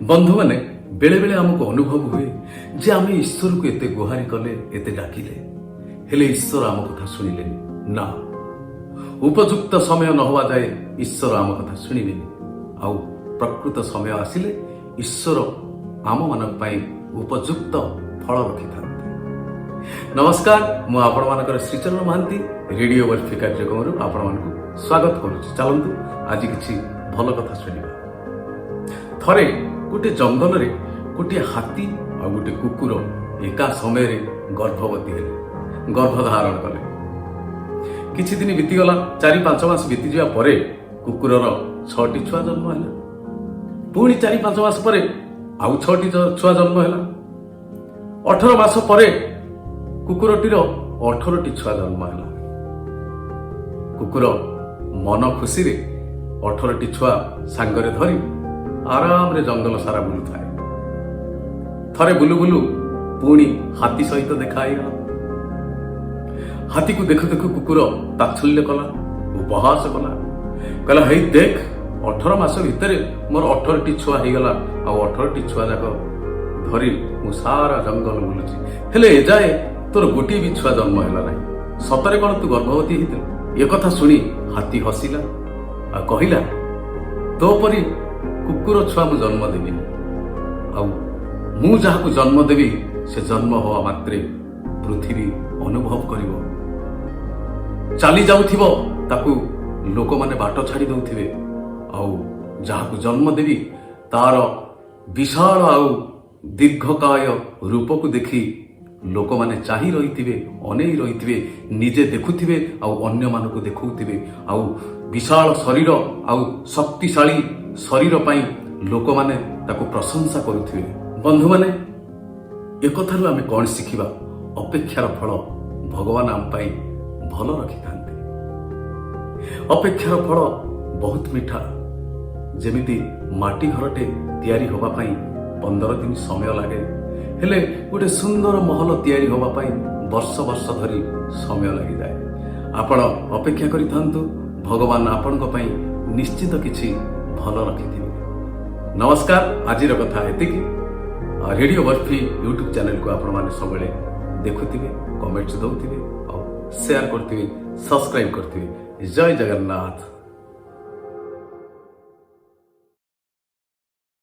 बंधु मैंने बेले बेले आमको अनुभव हुए जे आम ईश्वर को एते गुहारी कले एते डाकिले हेले ईश्वर आम कथा शुणिले ना। उपयुक्त समय न हवा जाए ईश्वर आम कथा शुणिबे आउ प्रकृत समय आसिले ईश्वर आम मान उपयुक्त फल रखि था। नमस्कार, मु आपण मानकर श्रीचरण महांती रेडियो बर्फी कार्यक्रम आपण मानकु स्वागत करुछि। चलंतु आज किछि भल कथा शुणिबा। थरे गोटे जंगल रे गोटे हाथी और गोटे कुकुर एका समय रे गर्भवती हेले, गर्भधारण कले। किछि दिन बीतीगला, 4-5 मास बीती जा परे कुकुरर 6टी छुआ जन्म हैला। पुणी 4-5 मास परे आउ 6टी छुआ जन्म हैला। 18 मास परे कुकुरटीर 18टी छुआ जन्म हैला। कुकुर मन खुशी रे 18टी छुआ सांगरे धरी आराम रे जंगल सारा बुलु थाए। थरे बुलु बुलु पुणी हाथी सहित देखा आईगला। हाथी को देखु देखु कुकुर तात्सल्य कला, उपहास कला, कहला हे देख 18 मास भितरे मोर 18टी छुआ ହେଇଗଲା ଆଉ 18टी छुआ जाक धरी मु सारा जंगल बुलुची, हेले एजाए तोर गोटे भी छुआ जन्म हैला नाही। सतरे कोन तू गर्भवती हितु? ए कथा सुनी हाथी हसिला आ कहिला तो परी कुकुर छुआ मु जन्म देबिनी, आउ मु जाहाकु जन्म देबी से जन्म हवा मात्रे पृथ्वी अनुभव करिवो। चाली जाउथिबो ताकु लोक माने बाट छाड़ी दउथिबे, आउ जाहाकु जन्म देबी तार विशाल आउ दीर्घकाय रूप को देखी लोक माने चाही रहिथिबे, अनेई रहिथिबे, निजे देखुथिबे आउ अन्य मानको देखौथिबे, आउ विशाल शरीर आउ शक्तिशाली शरीर पाई लोक माने ताको प्रशंसा करुथिबे। बंधु माने एकथारु आमे कोन शिखिबा? अपेक्षार फल भगवान आम पाई भल रखिथांते। अपेक्षार फल बहुत मिठा। जेमिति माटी घरटे तैयारी होबा पाई 15 दिन समय लागे, हेले गोटे सुंदर महल तैयारी होबा पाई वर्ष वर्ष धरी समय लागि जाए। आपण अपेक्षा करिथांतु, भगवान आपणको पाई निश्चित किछि भल रखिथिबे। नमस्कार, आजिर कथा एतिकी। रेडियो बर्फी यूट्यूब चैनल को आपण माने सबले देखुथिबे, कमेंट्स दउथिबे और शेयर करथिबे, सब्सक्राइब करथिबे। जय जगन्नाथ।